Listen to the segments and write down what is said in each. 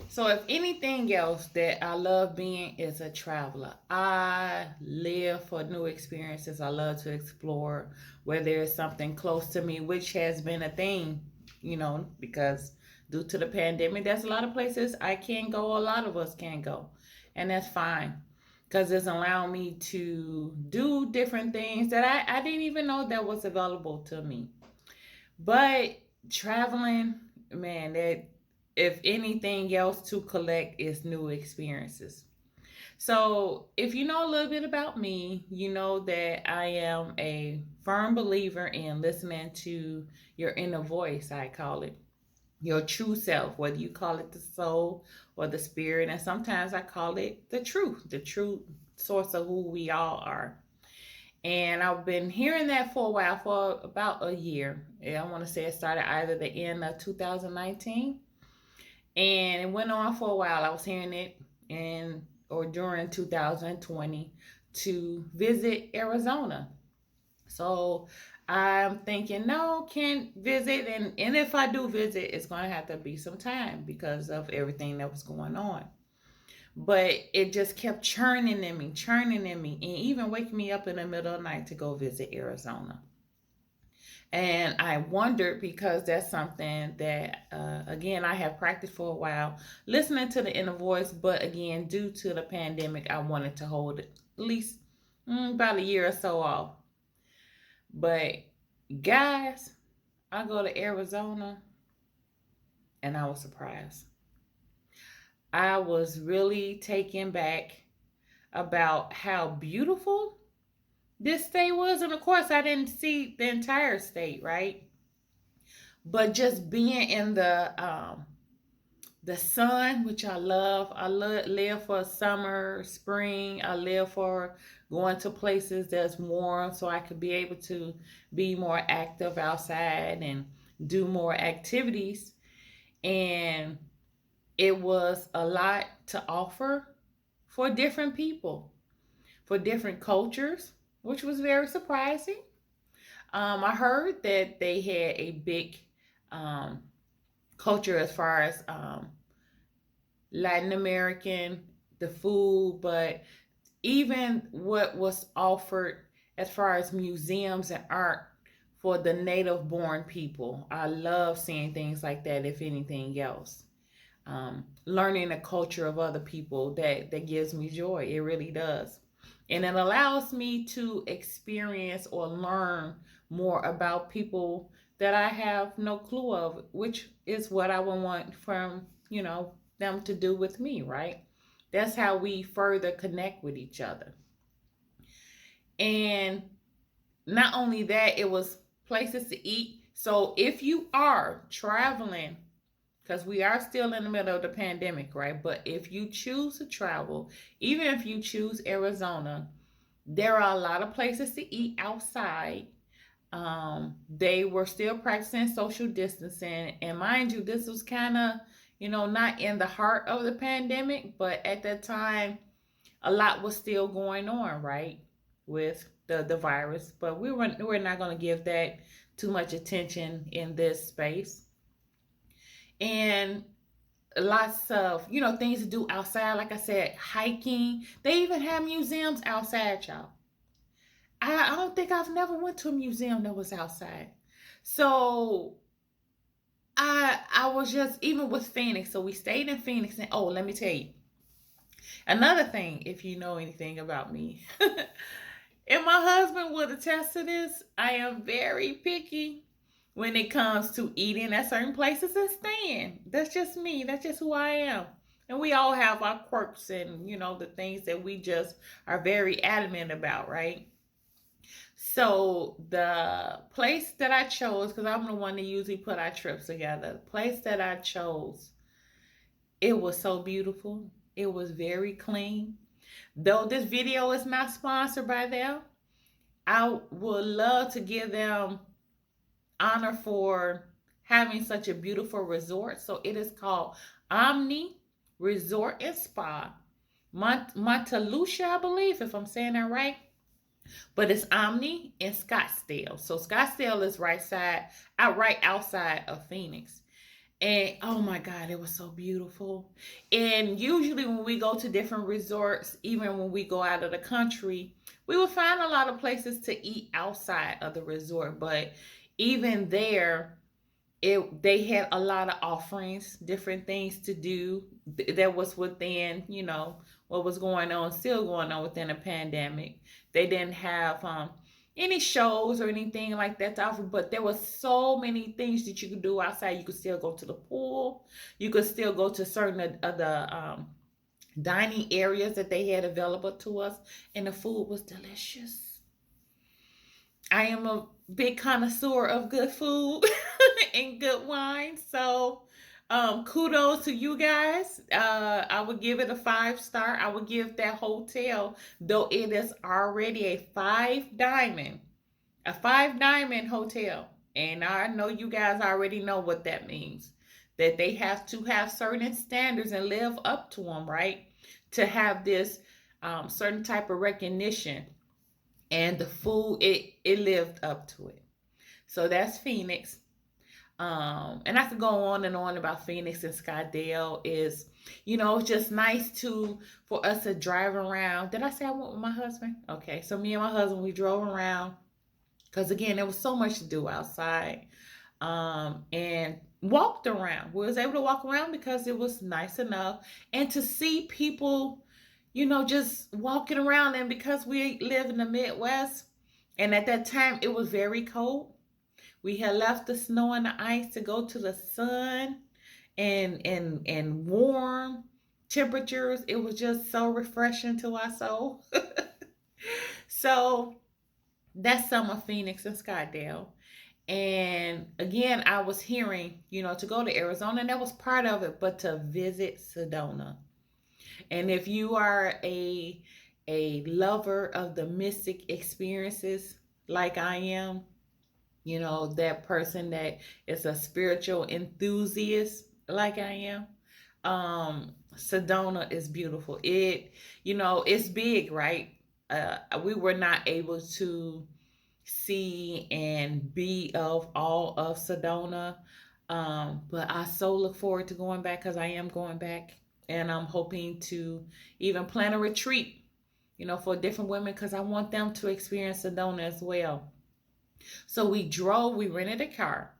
So, if anything else that I love being is a traveler. I live for new experiences. I love to explore where there's something close to me, which has been a thing, because due to the pandemic, there's a lot of places I can't go. A lot of us can't go, and that's fine because it's allowing me to do different things that I didn't even know that was available to me. But traveling, man, that if anything else to collect is new experiences. So, if you know a little bit about me, you know that I am a firm believer in listening to your inner voice, I call it. Your true self, whether you call it the soul or the spirit, and sometimes I call it the true source of who we all are. And I've been hearing that for a while, for about a year. I want to say it started either the end of 2019, and it went on for a while. I was hearing it in or during 2020 to visit Arizona. So I'm thinking, no, can't visit. And if I do visit, it's going to have to be some time because of everything that was going on. But it just kept churning in me, and even waking me up in the middle of the night to go visit Arizona. And I wondered because that's something that, again, I have practiced for a while, listening to the inner voice. But again, due to the pandemic, I wanted to hold it at least about a year or so off. But guys, I go to Arizona and I was surprised. I was really taken back about how beautiful this state was. And of course, I didn't see the entire state, right? But just being in the sun, which I love. Live for summer, spring. I live for going to places that's warm so I could be able to be more active outside and do more activities. And it was a lot to offer for different people, for different cultures, which was very surprising. I heard that they had a big um, culture as far as Latin American, the food, but even what was offered as far as museums and art for the native born people. I love seeing things like that, if anything else. Learning the culture of other people, that gives me joy. It really does. And it allows me to experience or learn more about people that I have no clue of, which is what I would want from, them to do with me, right? That's how we further connect with each other. And not only that, it was places to eat. So if you are traveling, because we are still in the middle of the pandemic, right? But if you choose to travel, even if you choose Arizona, there are a lot of places to eat outside. They were still practicing social distancing, and mind you, this was kind of, not in the heart of the pandemic, but at that time, a lot was still going on, right, with the virus. But we're not going to give that too much attention in this space. And lots of things to do outside, like I said, hiking. They even have museums outside, y'all. I don't think I've never went to a museum that was outside. So I was just, even with Phoenix, so we stayed in Phoenix. And oh, let me tell you another thing, if you know anything about me. And my husband would attest to this, I am very picky when it comes to eating at certain places and staying. That's just me. That's just who I am. And we all have our quirks and, the things that we just are very adamant about, right? So the place that I chose, because I'm the one that usually put our trips together, the place that I chose, it was so beautiful. It was very clean. Though this video is not sponsored by them, I would love to give them honor for having such a beautiful resort. So it is called Omni Resort and Spa, Montalucia, I believe, if I'm saying that right. But it's Omni in Scottsdale. So Scottsdale is right outside of Phoenix. And oh my God, it was so beautiful. And usually, when we go to different resorts, even when we go out of the country, we will find a lot of places to eat outside of the resort. But even there, they had a lot of offerings, different things to do that was within, what was going on, still going on within the pandemic. They didn't have any shows or anything like that to offer, but there was so many things that you could do outside. You could still go to the pool. You could still go to certain of the dining areas that they had available to us, and the food was delicious. I am a big connoisseur of good food and good wine. So, kudos to you guys. I would give it a 5 star. I would give that hotel, though it is already a 5 diamond hotel. And I know you guys already know what that means. That they have to have certain standards and live up to them, right? To have this certain type of recognition. And the food, it lived up to it. So that's Phoenix. And I could go on and on about Phoenix and Skydale. Is it's just nice to for us to drive around. Did I say I went with my husband? Okay, so me and my husband, we drove around because again there was so much to do outside, and walked around. We was able to walk around because it was nice enough, and to see people, just walking around. And because we live in the Midwest, and at that time it was very cold, we had left the snow and the ice to go to the sun and warm temperatures. It was just so refreshing to our soul. So that's Summer Phoenix and Scottsdale. And again, I was hearing, to go to Arizona, and that was part of it, but to visit Sedona. And if you are a lover of the mystic experiences like I am, that person that is a spiritual enthusiast like I am, Sedona is beautiful. It's big, right? We were not able to see and be of all of Sedona. But I so look forward to going back because I am going back, and I'm hoping to even plan a retreat, for different women because I want them to experience Sedona as well. So we rented a car.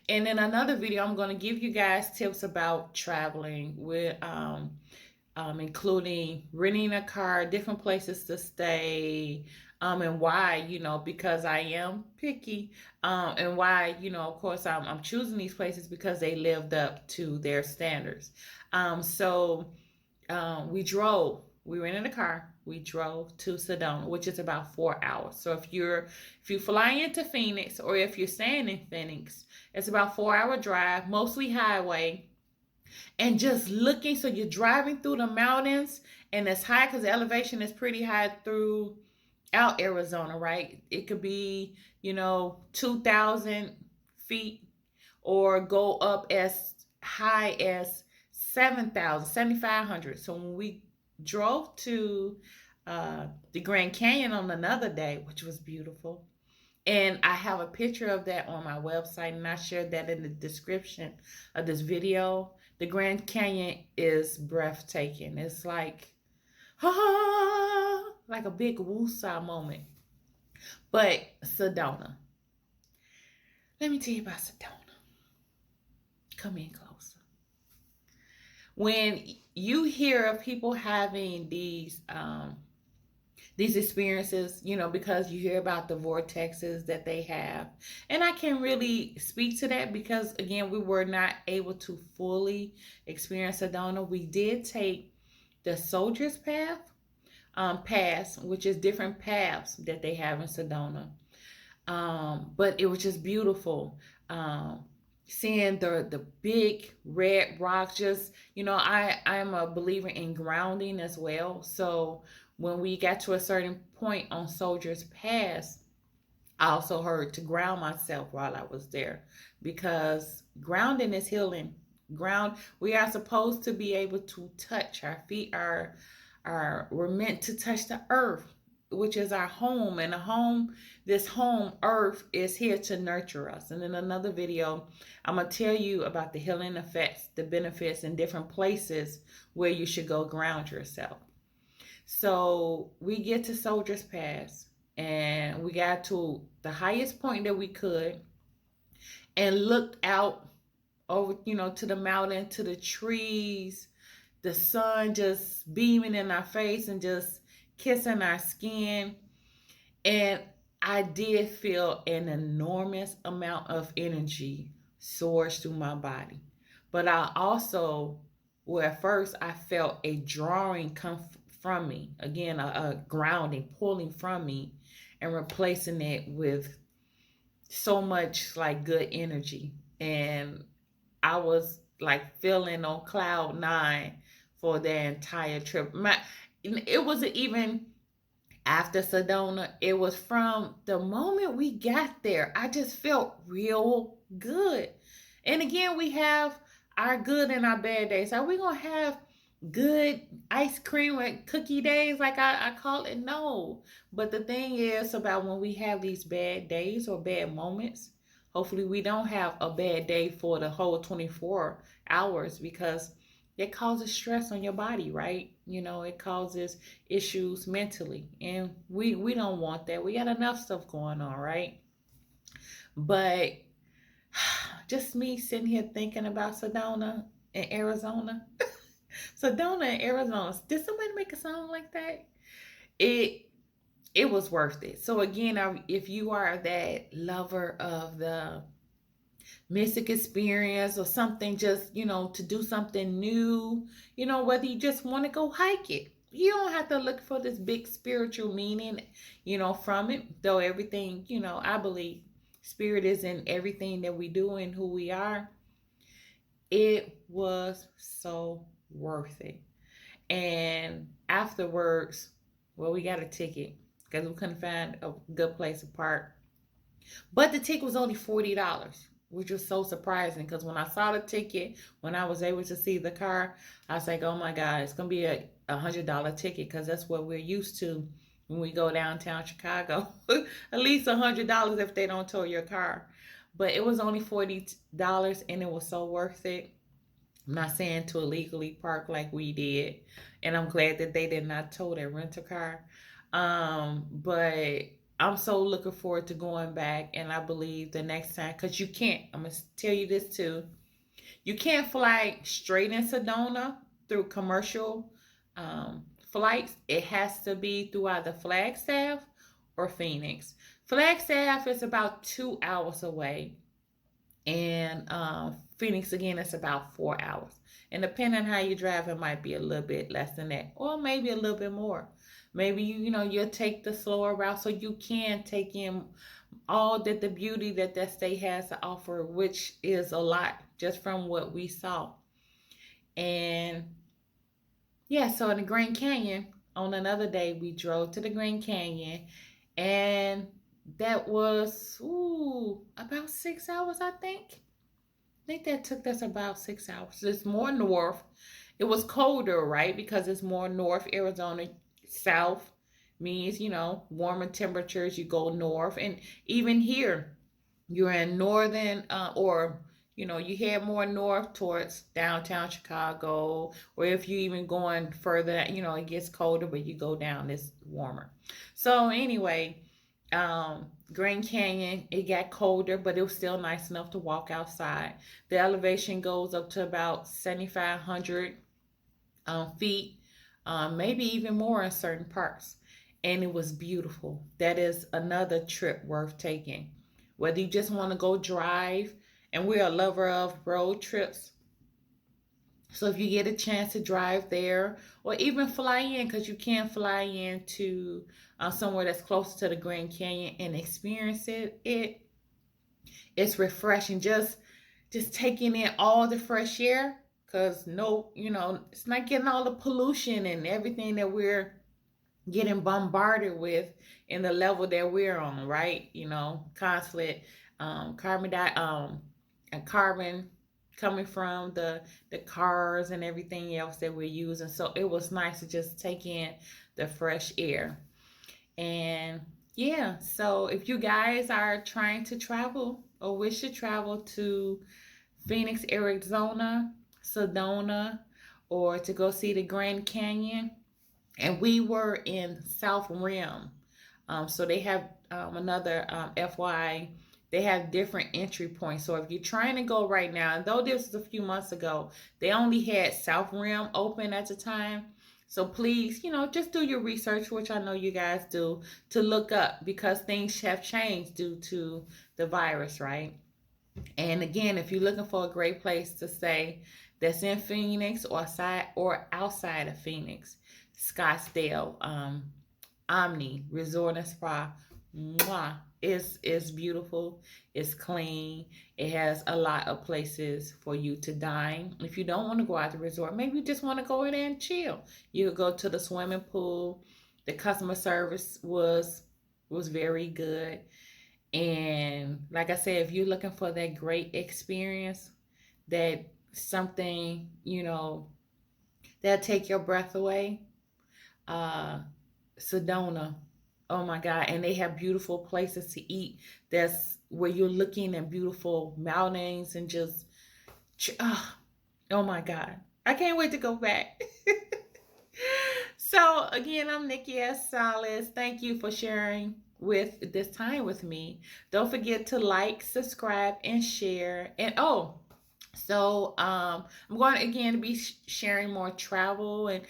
And in another video, I'm going to give you guys tips about traveling with, including renting a car, different places to stay, and why, because I am picky, and why, of course, I'm choosing these places because they lived up to their standards. So we rented a car, we drove to Sedona, which is about 4 hours. So if you fly into Phoenix, or if you're staying in Phoenix, it's about 4 hour drive, mostly highway. And just looking, so you're driving through the mountains, and it's high because the elevation is pretty high throughout Arizona, right? It could be 2,000 feet, or go up as high as 7,000, 7,500. So when we drove to the Grand Canyon on another day, which was beautiful, and I have a picture of that on my website, and I shared that in the description of this video. The Grand Canyon is breathtaking. It's like, like a big woosah moment. But Sedona, let me tell you about Sedona. Come in closer. When you hear of people having these experiences, because you hear about the vortexes that they have. And I can't really speak to that because, again, we were not able to fully experience Sedona. We did take the Soldier's Pass, which is different paths that they have in Sedona. But it was just beautiful. Seeing the big red rocks, just, I'm a believer in grounding as well. So when we got to a certain point on Soldier's Pass, I also heard to ground myself while I was there, because grounding is healing. We are supposed to be able to touch. Our feet are we're meant to touch the earth. which is our home. And the home, this home, earth, is here to nurture us. And in another video, I'm going to tell you about the healing effects, the benefits, and different places where you should go ground yourself. So we get to Soldier's Pass, and we got to the highest point that we could and looked out over, to the mountain, to the trees, the sun just beaming in our face and just kissing our skin. And I did feel an enormous amount of energy source through my body. But I also, well, at first, I felt a drawing come from me. Again, a grounding, pulling from me and replacing it with so much like good energy. And I was like feeling on cloud nine for the entire trip. It wasn't even after Sedona. It was from the moment we got there. I just felt real good. And again, we have our good and our bad days. Are we gonna have good ice cream and cookie days like I call it? No. But the thing is about when we have these bad days or bad moments, hopefully we don't have a bad day for the whole 24 hours, because it causes stress on your body, right? It causes issues mentally. And we don't want that. We got enough stuff going on, right? But just me sitting here thinking about Sedona in Arizona. Sedona in Arizona. Did somebody make a song like that? It it was worth it. So again, if you are that lover of the mystic experience or something, just to do something new, whether you just want to go hike it, you don't have to look for this big spiritual meaning from it. Though everything, I believe spirit is in everything that we do and who we are. It was so worth it. And afterwards, well, we got a ticket because we couldn't find a good place to park. But the ticket was only $40, which was so surprising because when I saw the ticket, when I was able to see the car, I was like, oh my God, it's going to be a $100 ticket, because that's what we're used to when we go downtown Chicago. At least $100 if they don't tow your car. But it was only $40 and it was so worth it. I'm not saying to illegally park like we did, and I'm glad that they did not tow their rental car. But I'm so looking forward to going back, and I believe the next time, because you can't. I'm gonna tell you this too. You can't fly straight in Sedona through commercial flights. It has to be through either Flagstaff or Phoenix. Flagstaff is about 2 hours away, and Phoenix again is about 4 hours. And depending on how you drive, it might be a little bit less than that, or maybe a little bit more. Maybe you'll take the slower route so you can take in all that the beauty that state has to offer, which is a lot just from what we saw. And yeah, so in the Grand Canyon, on another day, we drove to the Grand Canyon, and that was about 6 hours, I think. I think that took us about 6 hours. It's more north. It was colder, right? Because it's more north. Arizona, south means, warmer temperatures. You go north. And even here, you're in northern, or, you head more north towards downtown Chicago. Or if you even going further, it gets colder, but you go down, it's warmer. So anyway, Grand Canyon, it got colder, but it was still nice enough to walk outside. The elevation goes up to about 7,500 feet, maybe even more in certain parts. And it was beautiful. That is another trip worth taking. Whether you just want to go drive, and we're a lover of road trips. So if you get a chance to drive there, or even fly in, because you can fly in to somewhere that's close to the Grand Canyon and experience it's refreshing. Just taking in all the fresh air, because no, it's not getting all the pollution and everything that we're getting bombarded with in the level that we're on, right? Constant carbon and carbon coming from the cars and everything else that we're using. So it was nice to just take in the fresh air. And yeah, so if you guys are trying to travel or wish to travel to Phoenix, Arizona, Sedona, or to go see the Grand Canyon, and we were in South Rim. So they have another FY. They have different entry points. So if you're trying to go right now, and though this was a few months ago, they only had South Rim open at the time. So please, just do your research, which I know you guys do, to look up because things have changed due to the virus, right? And again, if you're looking for a great place to stay that's in Phoenix outside of Phoenix, Scottsdale, Omni Resort and Spa, mwah, it's beautiful. It's clean. It has a lot of places for you to dine. If you don't want to go out to the resort, maybe you just want to go in there and chill. You could go to the swimming pool. The customer service was very good. And like I said, if you're looking for that great experience, that something, that'll take your breath away, uh, Sedona. Oh my God. And they have beautiful places to eat. That's where you're looking at beautiful mountains and just, oh my God. I can't wait to go back. So again, I'm Nikki S. Salas. Thank you for sharing with this time with me. Don't forget to like, subscribe, and share. And I'm going to again be sharing more travel and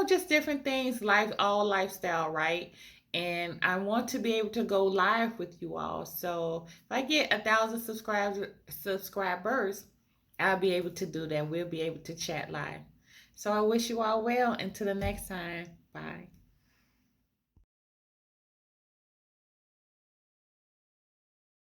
just different things, all lifestyle, right? And I want to be able to go live with you all. So if I get 1,000 subscribers, I'll be able to do that. We'll be able to chat live. So I wish you all well. Until the next time. Bye.